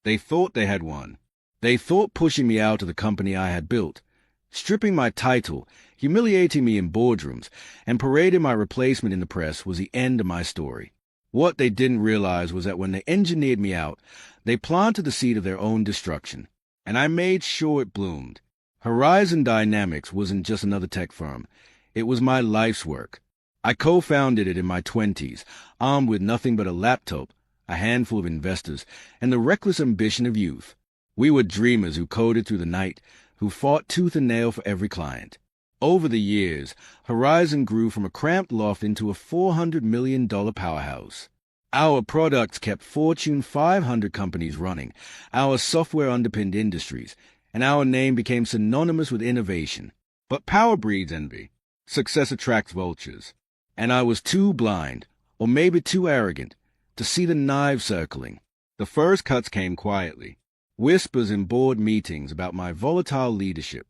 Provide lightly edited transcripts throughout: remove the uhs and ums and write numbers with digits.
They thought they had won. They thought pushing me out of the company I had built, stripping my title, humiliating me in boardrooms, and parading my replacement in the press was the end of my story. What they didn't realize was that when they engineered me out, they planted the seed of their own destruction, and I made sure it bloomed. Horizon Dynamics wasn't just another tech firm. It was my life's work. I co-founded it in my 20s, armed with nothing but a laptop, a handful of investors, and the reckless ambition of youth. We were dreamers who coded through the night, who fought tooth and nail for every client. Over the years, Horizon grew from a cramped loft into a $400 million powerhouse. Our products kept Fortune 500 companies running, our software underpinned industries, and our name became synonymous with innovation. But power breeds envy. Success attracts vultures. And I was too blind, or maybe too arrogant, to see the knives circling. The first cuts came quietly. Whispers in board meetings about my volatile leadership.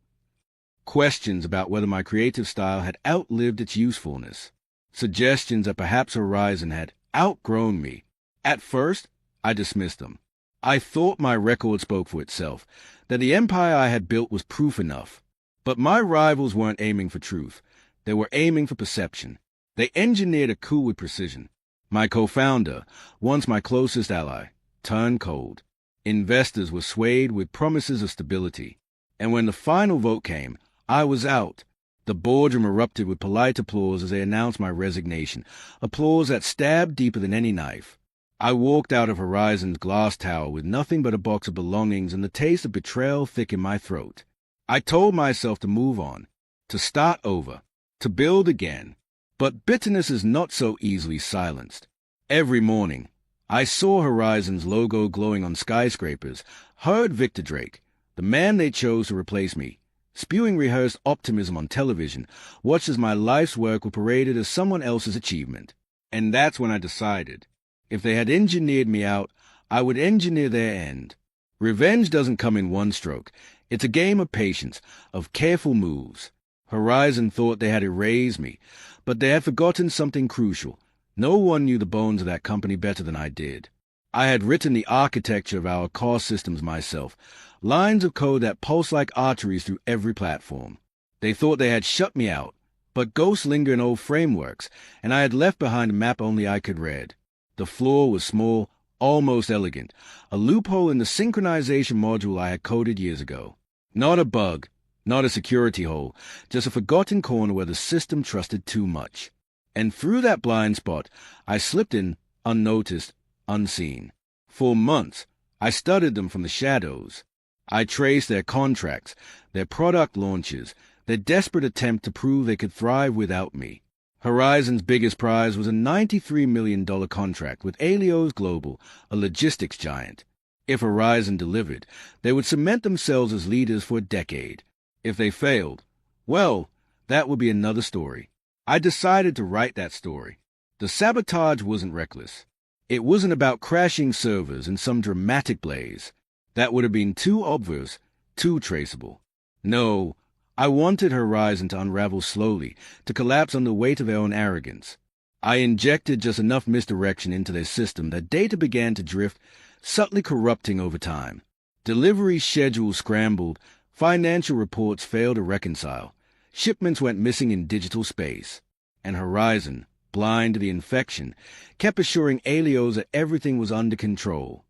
Questions about whether my creative style had outlived its usefulness. Suggestions that perhaps Horizon had outgrown me. At first, I dismissed them. I thought my record spoke for itself, that the empire I had built was proof enough. But my rivals weren't aiming for truth. They were aiming for perception. They engineered a coup with precision. My co-founder, once my closest ally, turned cold. Investors were swayed with promises of stability. And when the final vote came, I was out. The boardroom erupted with polite applause as they announced my resignation, applause that stabbed deeper than any knife. I walked out of Horizon's glass tower with nothing but a box of belongings and the taste of betrayal thick in my throat. I told myself to move on, to start over, to build again. But bitterness is not so easily silenced. Every morning, I saw Horizon's logo glowing on skyscrapers, heard Victor Drake, the man they chose to replace me, spewing rehearsed optimism on television, watched as my life's work was paraded as someone else's achievement. And that's when I decided, if they had engineered me out, I would engineer their end. Revenge doesn't come in one stroke. It's a game of patience, of careful moves. Horizon thought they had erased me, but they had forgotten something crucial. No one knew the bones of that company better than I did. I had written the architecture of our core systems myself, lines of code that pulse like arteries through every platform. They thought they had shut me out, but ghosts linger in old frameworks, and I had left behind a map only I could read. The floor was small, almost elegant, a loophole in the synchronization module I had coded years ago. Not a bug, not a security hole, just a forgotten corner where the system trusted too much. And through that blind spot, I slipped in, unnoticed, unseen. For months, I studied them from the shadows. I traced their contracts, their product launches, their desperate attempt to prove they could thrive without me. Horizon's biggest prize was a $93 million contract with Alios Global, a logistics giant. If Horizon delivered, they would cement themselves as leaders for a decade. If they failed, well, that would be another story. I decided to write that story. The sabotage wasn't reckless. It wasn't about crashing servers in some dramatic blaze. That would have been too obvious, too traceable. No, I wanted Horizon to unravel slowly, to collapse under the weight of their own arrogance. I injected just enough misdirection into their system that data began to drift, subtly corrupting over time. Delivery schedules scrambled, financial reports failed to reconcile, shipments went missing in digital space, and Horizon, blind to the infection, kept assuring Alios that everything was under control.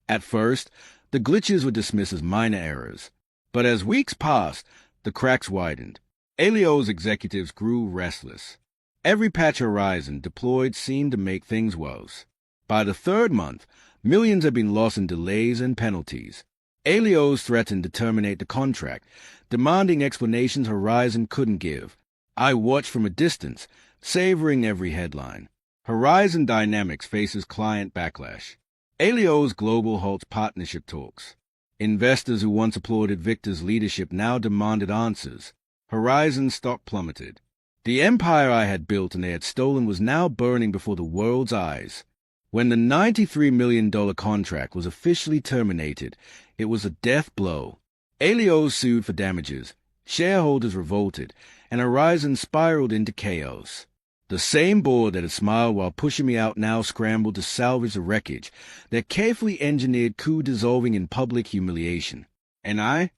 At first, the glitches were dismissed as minor errors, but as weeks passed, the cracks widened. Alios executives grew restless. Every patch Horizon deployed seemed to make things worse. By the third month, millions had been lost in delays and penalties. Alios threatened to terminate the contract, demanding explanations Horizon couldn't give. I watched from a distance, savoring every headline. Horizon Dynamics faces client backlash. Alios Global halts partnership talks. Investors who once applauded Victor's leadership now demanded answers. Horizon's stock plummeted. The empire I had built and they had stolen was now burning before the world's eyes. When the $93 million contract was officially terminated, it was a death blow. Alios sued for damages, shareholders revolted, and Horizon spiraled into chaos. The same board that had smiled while pushing me out now scrambled to salvage the wreckage, their carefully engineered coup dissolving in public humiliation. And I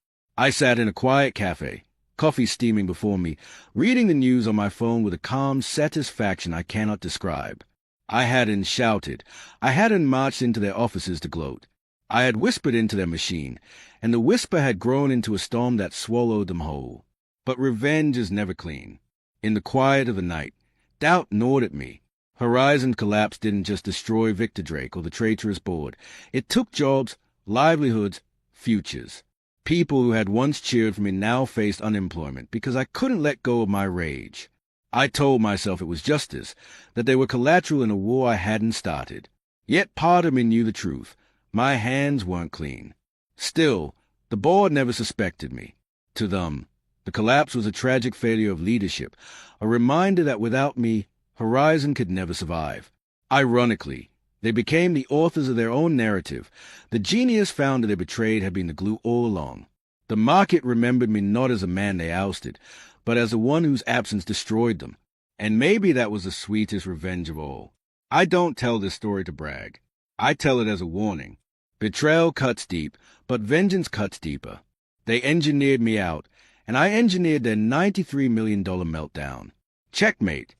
sat in a quiet cafe, coffee steaming before me, reading the news on my phone with a calm satisfaction I cannot describe. I hadn't shouted. I hadn't marched into their offices to gloat. I had whispered into their machine, and the whisper had grown into a storm that swallowed them whole. But revenge is never clean. In the quiet of the night, doubt gnawed at me. Horizon collapse didn't just destroy Victor Drake or the traitorous board. It took jobs, livelihoods, futures. People who had once cheered for me now faced unemployment because I couldn't let go of my rage. I told myself it was justice, that they were collateral in a war I hadn't started. Yet part of me knew the truth. My hands weren't clean. Still, the board never suspected me. To them, the collapse was a tragic failure of leadership, a reminder that without me, Horizon could never survive. Ironically, they became the authors of their own narrative. The genius founder they betrayed had been the glue all along. The market remembered me not as a man they ousted, but as the one whose absence destroyed them. And maybe that was the sweetest revenge of all. I don't tell this story to brag. I tell it as a warning. Betrayal cuts deep, but vengeance cuts deeper. They engineered me out, and I engineered their $93 million meltdown. Checkmate.